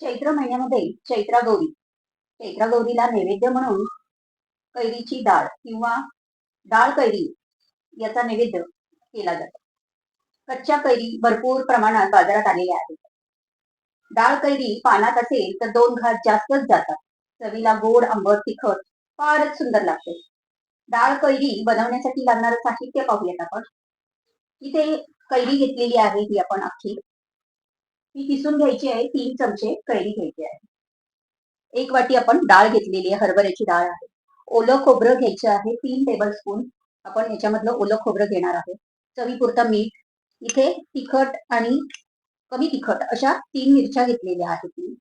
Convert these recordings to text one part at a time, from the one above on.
चैत्र महिन्यामध्ये चैत्रागौरीला नैवेद्य म्हणून कैरीची डाळ किंवा डाळ कैरी याचा नैवेद्य केला जातो. कच्च्या कैरी भरपूर प्रमाणात बाजारात आलेल्या आहेत. डाळ कैरी पानात असेल तर 2 घास जास्तच जातात. चवीला गोड, आंबट, तिखट फारच सुंदर लागते. डाळ कैरी बनवण्यासाठी लागणारं साहित्य पाहूयात आपण. इथे कैरी घेतलेली आहे ही आपण अख्खी. ती किसून घ्यायची आहे. 3 चमचे कैरी घ्यायची आहे. 1 वाटी आपण डाळ घेतलेली आहे, हरभऱ्याची डाळ आहे. ओलं खोबरं घ्यायचं आहे, 3 टेबल स्पून आपण याच्यामधलं ओलं खोबरं घेणार आहे. चवीपुरता मीठ. इथे तिखट आणि कमी तिखट अशा 3 मिरच्या घेतलेल्या आहेत मी.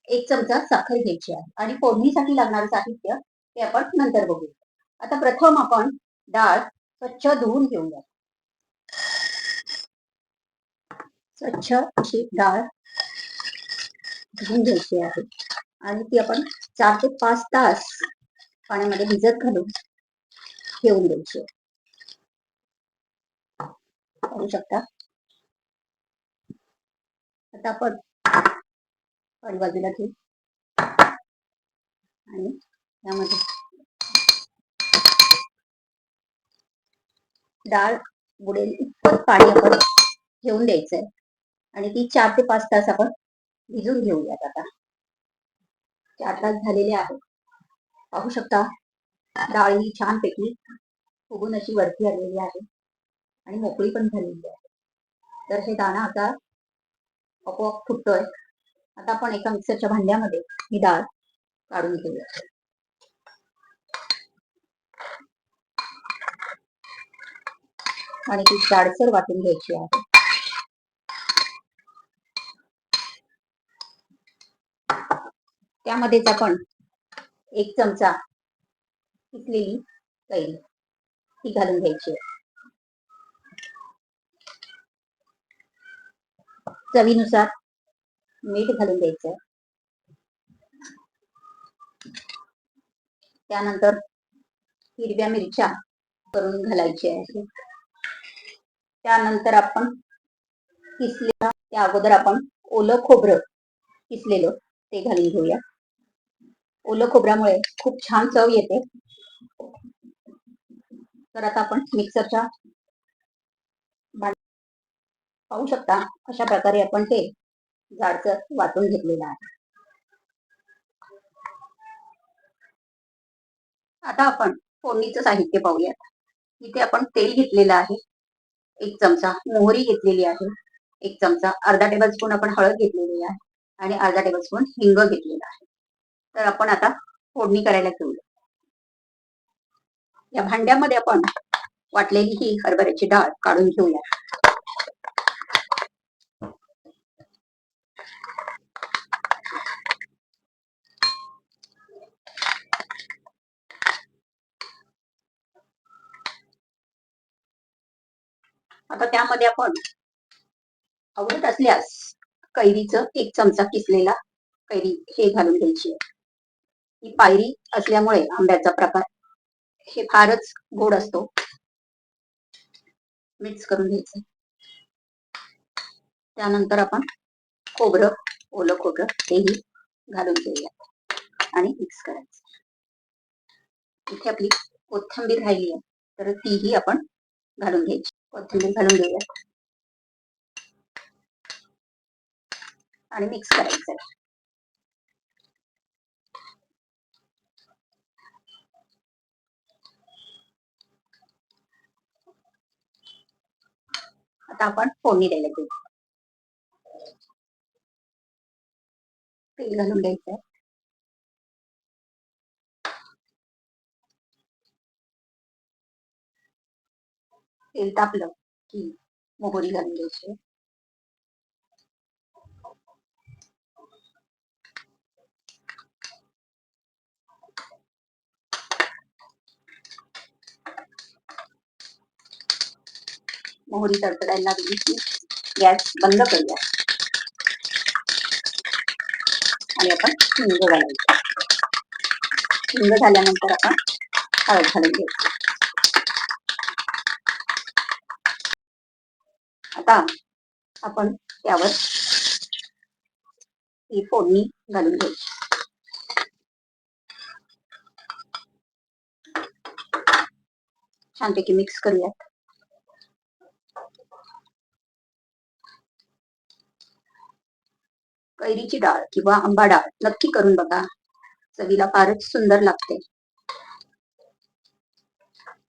1 चमचा साखर घ्यायची आहे आणि फोडणीसाठी लागणारं साहित्य ते आपण नंतर बघू. आता प्रथम आपण डाळ स्वच्छ धुवून घेऊया. स्वच्छ अशी डाळ धुवून घ्यायची आहे आणि ती आपण 4 ते 5 तास पाण्यामध्ये भिजत घालून ठेवून द्यायची. पाहू शकता. आता आपण पाणी बाजूला ठेवू आणि यामध्ये डाळ बुडेल इतकं पाणी आपण ठेवून द्यायचंय आणि ती 4 ते 5 तास आपण भिजून घेऊयात. आता 4 तास झालेले आहेत. पाहू शकता डाळ ही छानपैकी फुगून अशी वरती आलेली आहे आणि मोकळी पण झालेली आहे. तर हे दाणा आता आपोआप फुटतोय. आता आपण एका मिक्सरच्या भांड्यामध्ये ही डाळ काढून घेऊया आणि ती जाडसर वाटून घ्यायची आहे. त्यामध्येच आपण 1 चमचा किसलेली कैरी ती घालून घ्यायची आहे. चवीनुसार मीठ घालून द्यायचं. त्यानंतर हिरव्या मिरच्या करून घालायची आहे. त्यानंतर आपण किसलेला त्या अगोदर आपण ओलं खोबरं किसलेलं ते घालून घेऊया. ओलं खोबऱ्यामुळे खूप छान चव येते. तर आता आपण मिक्सरच्या पाहू शकता अशा प्रकारे आपण ते जाडसर वाटून घेतलेलं आहे. आता आपण फोडणीचं साहित्य पाहूयात. इथे आपण तेल घेतलेलं आहे. 1 चमचा मोहरी घेतलेली आहे. 1 चमचा, अर्धा टेबल स्पून आपण हळद घेतलेली आहे आणि अर्धा टेबल स्पून हिंग घेतलेला आहे. तर आपण आता फोडणी करायला घेऊया. या भांड्यामध्ये आपण वाटलेली ही हरभऱ्याची डाळ काढून घेऊया. आता त्यामध्ये आपण आवडत असल्यास कैरीचं 1 चमचा किसलेला कैरी हे घालून घ्यायची आहे. ही पायरी असल्यामुळे आंब्याचा प्रकार हे फारच गोड असतो. मिक्स करून घ्यायचं. त्यानंतर आपण खोबरं, ओलं खोबरं हेही घालून घेऊया आणि मिक्स करायचं. इथे आपली कोथिंबीर राहिली आहे तर तीही आपण घालून घ्यायची. कोथिंबीर घालून घेऊया आणि मिक्स करायचं. आता आपण फोडणी द्यायला घेऊ. तेल घालून घ्यायचं. तेल तापलं की मोहरी घालून घ्यायची. मोहरी तडतडायला लागली की गॅस बंद करूया आणि आपण हिंग घालायचं. हिंग झाल्यानंतर आपण हळद घालून घ्यायची. आता आपण त्यावर ही फोडणी घालून घ्यायची. छानपैकी मिक्स करूयात. कैरीची डाळ किंवा आंबा डाळ नक्की करून बघा. चवीला फारच सुंदर लागते.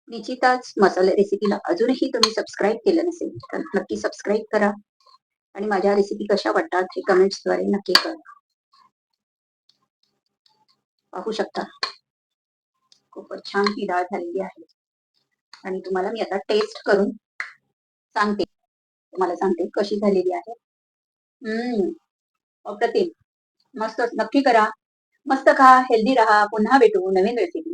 निश्चितच मसाला रेसिपीला अजूनही तुम्ही सबस्क्राईब केलं नसेल तर नक्की सबस्क्राईब करा आणि माझ्या रेसिपी कशा वाटतात हे कमेंट्सद्वारे नक्की कळवा. पाहू शकता खूपच छान ही डाळ झालेली आहे आणि तुम्हाला मी आता टेस्ट करून सांगते. तुम्हाला सांगते कशी झालेली आहे. अप्रतिम. मस्त. नक्की करा. मस्त खा, हेल्दी राहा. पुन्हा भेटू नवीन रेसिपी.